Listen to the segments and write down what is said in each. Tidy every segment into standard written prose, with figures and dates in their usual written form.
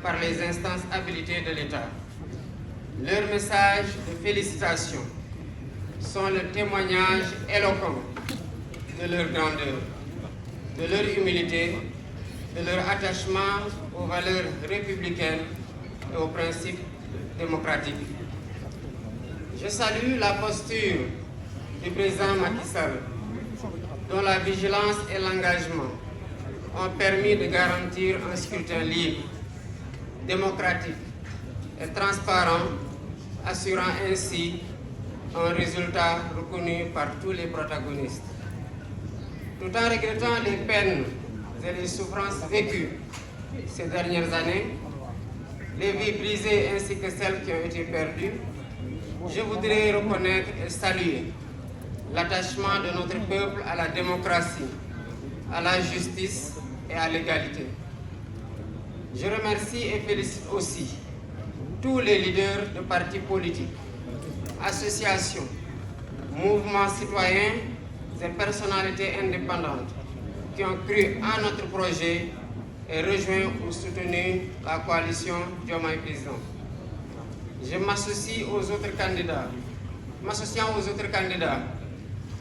par les instances habilitées de l'État. Leurs messages de félicitations sont le témoignage éloquent de leur grandeur, de leur humilité, de leur attachement aux valeurs républicaines et aux principes démocratiques. Je salue la posture du président Macky Sall, dont la vigilance et l'engagement ont permis de garantir un scrutin libre, démocratique et transparent, assurant ainsi un résultat reconnu par tous les protagonistes. Tout en regrettant les peines et les souffrances vécues ces dernières années, les vies brisées ainsi que celles qui ont été perdues, je voudrais reconnaître et saluer l'attachement de notre peuple à la démocratie, à la justice et à l'égalité. Je remercie et félicite aussi tous les leaders de partis politiques, associations, mouvements citoyens et personnalités indépendantes qui ont cru en notre projet et rejoint ou soutenu la coalition Diomaye Président. Je m'associe aux autres candidats. M'associant aux autres candidats,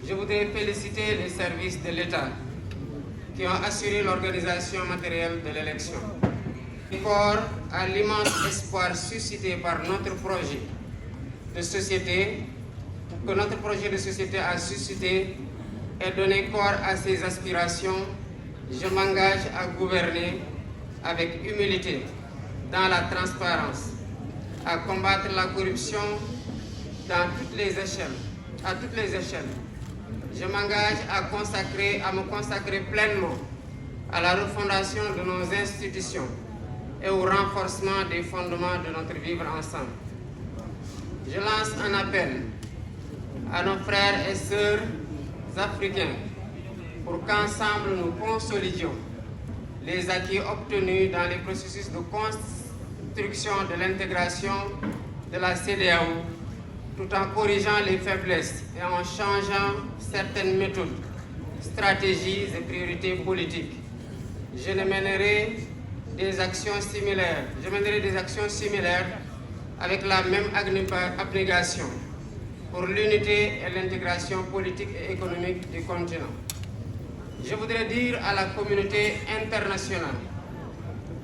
je voudrais féliciter les services de l'État qui ont assuré l'organisation matérielle de l'élection. Encore à l'immense espoir suscité par notre projet de société, que notre projet de société a suscité et donné corps à ses aspirations, je m'engage à gouverner avec humilité, dans la transparence, à combattre la corruption dans toutes les échelles, à toutes les échelles. Je m'engage à me consacrer pleinement à la refondation de nos institutions et au renforcement des fondements de notre vivre ensemble. Je lance un appel à nos frères et sœurs africains pour qu'ensemble nous consolidions les acquis obtenus dans les processus de construction de l'intégration de la CEDEAO, tout en corrigeant les faiblesses et en changeant certaines méthodes, stratégies et priorités politiques. Je mènerai des actions similaires avec la même abnégation pour l'unité et l'intégration politique et économique du continent. Je voudrais dire à la communauté internationale,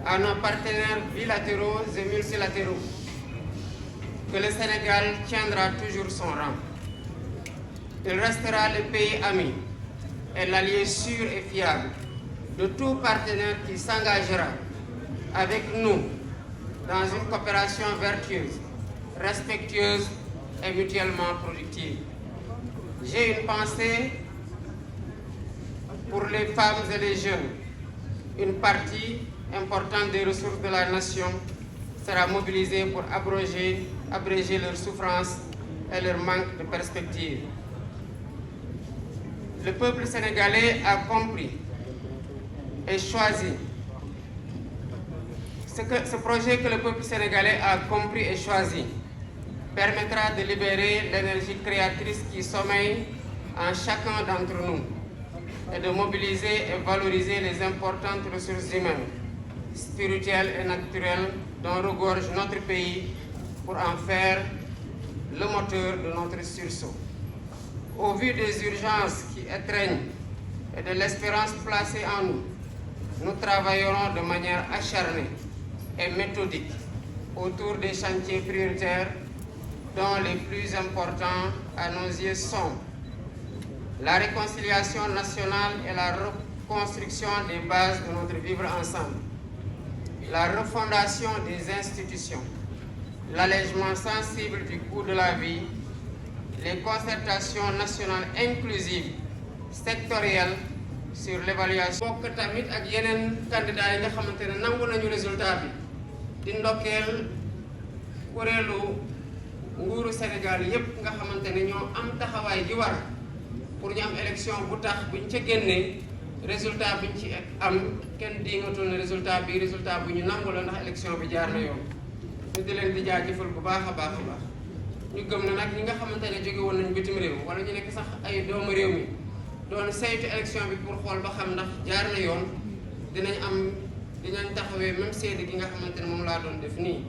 à nos partenaires bilatéraux et multilatéraux, que le Sénégal tiendra toujours son rang. Il restera le pays ami et l'allié sûr et fiable de tout partenaire qui s'engagera avec nous dans une coopération vertueuse, respectueuse et mutuellement productive. J'ai une pensée pour les femmes et les jeunes. Une partie importante des ressources de la nation sera mobilisée pour abréger leurs souffrances et leur manque de perspective. Le peuple sénégalais a compris et choisi. Ce projet que le peuple sénégalais a compris et choisi permettra de libérer l'énergie créatrice qui sommeille en chacun d'entre nous et de mobiliser et valoriser les importantes ressources humaines, spirituelles et naturelles dont regorge notre pays pour en faire le moteur de notre sursaut. Au vu des urgences qui étreignent et de l'espérance placée en nous, nous travaillerons de manière acharnée et méthodique autour des chantiers prioritaires dont les plus importants à nos yeux sont la réconciliation nationale et la reconstruction des bases de notre vivre ensemble, la refondation des institutions, l'allègement sensible du coût de la vie, les concertations nationales inclusives, sectorielles, sur l'évaluation. bokk tamit ak yeneen candidats yi nga xamante ne nangu nañu résultat bi di ndokkeel kuréelu nguuru Sénégal yépp nga xamante ne ñoo am taxawaay gi war pour ñu am élection bu tax buñ ca génnee résultat biñ ci am kenn diingatul ne résultat bu ñu nangu la ndax élection bi jaar na yoon. ñu di leen di jaajëfal bu baax a baax a baax ñu gëm na nag ñi nga xamante ne jóge woon nañ bitim réew wala ñu nekk sax ay doomu réew mi doon saytu élection bi pour xool ba xam ndax jaar na yoon dinañ taxawee même seede gi nga xamante ne moom laa doon def nii.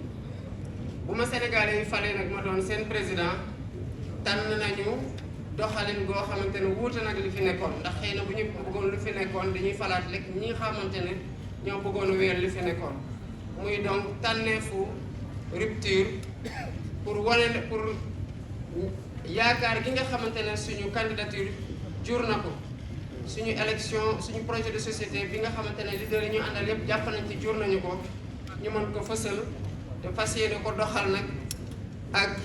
bu ma Sénégalais yi falee nag ma doon seen président tànn nañu doxalin goo xamante ne wuute nag li fi nekkoon ndax xëy na bu ñu bëggoon lu fi nekkoon dañuy falaat rek ñi nga xamante ne ñoo bëggoon weer li fi nekkoon muy donc tànneefu rupture pour yaakaar gi nga xamante ne suñu candidature jur na ko suñu élection suñu projet de société bi nga xamante ne leader yi ñu àndal yépp jàpp nañ ci jur nañu ko ñu mën ko fësal te fas yéene ko doxal nag ak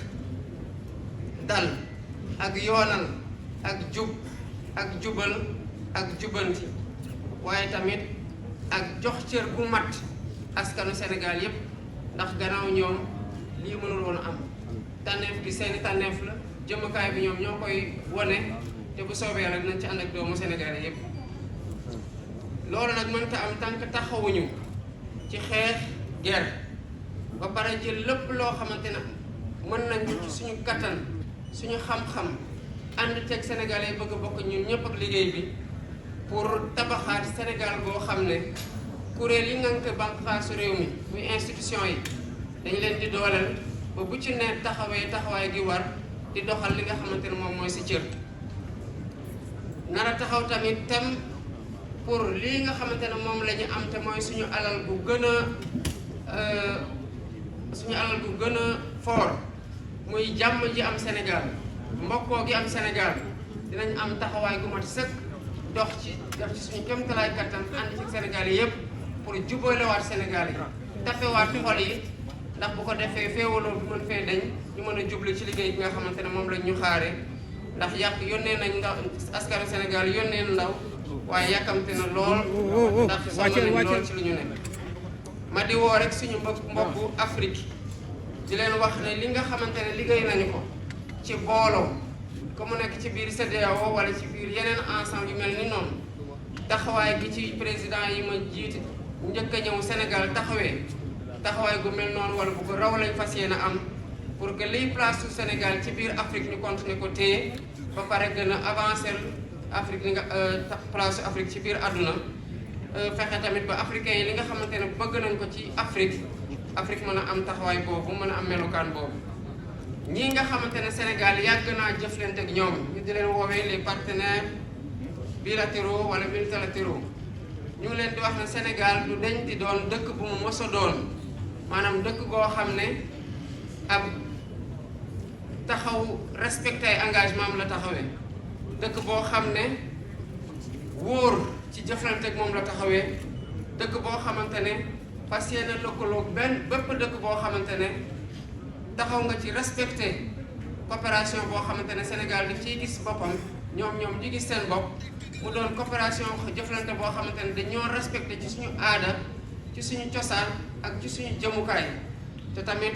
dal ak yoonal ak jub ak jubal ak jubanti waaye tamit ak jox cër bu mat askanu Sénégal yépp ndax gannaaw ñoom lii mënul woon am tànneef bi seeni tànneef la jëmukaay bi ñoom ñoo koy wone te bu soobee yàlla dinañ ci ànd ak doomu Sénégal yépp loolu nag mënta am tant que taxawuñu ci xeex guerre ba pare jël lépp loo xamante ne mën nañ ci suñu kattan suñu xam-xam ànd teg Sénégalais yi bëgg a bokk ñun ñëpp ak liggéey bi pour tabaxaat Sénégal boo xam ne kuréel yi ngànk bànqaasu réew mi muy institution yi dañ leen di dooleel ba bu ci ne taxawaay gi war di doxal li nga xamante ne moom mooy si cër nar a taxaw tamit tem pour lii nga xamante ne moom la ñu am te mooy suñu alal bu gën a fort muy jàmm ji am Sénégal mbokkoo gi am Sénégal dinañ am taxawaay gu mat sëkk def ci suñu kéemtalaay kattan ànd ci Sénégal yi yépp pour jubalewaat Sénégal yi tapewaat xol yi ndax bu ko defee féewaloo bi mën fee dañ ñu mën a jublu ci liggéey bi nga xamante ne moom lañ ñu xaare ndax yónnee nañ ndaw askanu Sénégal yónnee ndaw waaye yàkkamte na lool ndax sonn nañ lool ci lu ñu nekk. ma di woo rek suñu mbokku Afrique di leen wax ne li nga xamante ne liggéey nañu ko ci booloo ko mu nekk ci biir CEDEAO wala ci biir yeneen ensemble yu mel ni noonu taxawaay gi ci président yi ma jiite njëkk a ñëw Sénégal taxawaay gu mel noonu wala bu ko raw lañ fas yéene am pour que liy place su Sénégal ci biir Afrique ñu continuer ko téye ba pare gën a avancer Afrique li nga place Afrique ci biir àdduna fexe tamit ba africains yi li nga xamante ne bëgg nañ ko ci Afrique mën a am taxawaay boobu mën a am melukaan boobu ñii nga xamante ne Sénégal yàgg naa jëflante ak ñoom ñu di leen woowee les partenaires bilatéraux wala multilatéraux ñu ngi leen di wax ne Sénégal du deñ di doon dëkk bu mu mos a doon maanaam dëkk goo xam ne ab taxaw respecté ay engagement am la taxawee dëkk boo xam ne wóor ci jëflante ak moom la taxawee dëkk boo xamante ne fas yéene lëkkaloo bépp dëkk boo xamante ne taxaw nga ci respecté coopération boo xamante ne Sénégal daf ciy gis boppam ñoom ñu gis seen bopp mu doon coopération jëflante boo xamante ne dañoo respecté ci suñu aada ci suñu cosaan ak ci suñu jëmukaay te tamit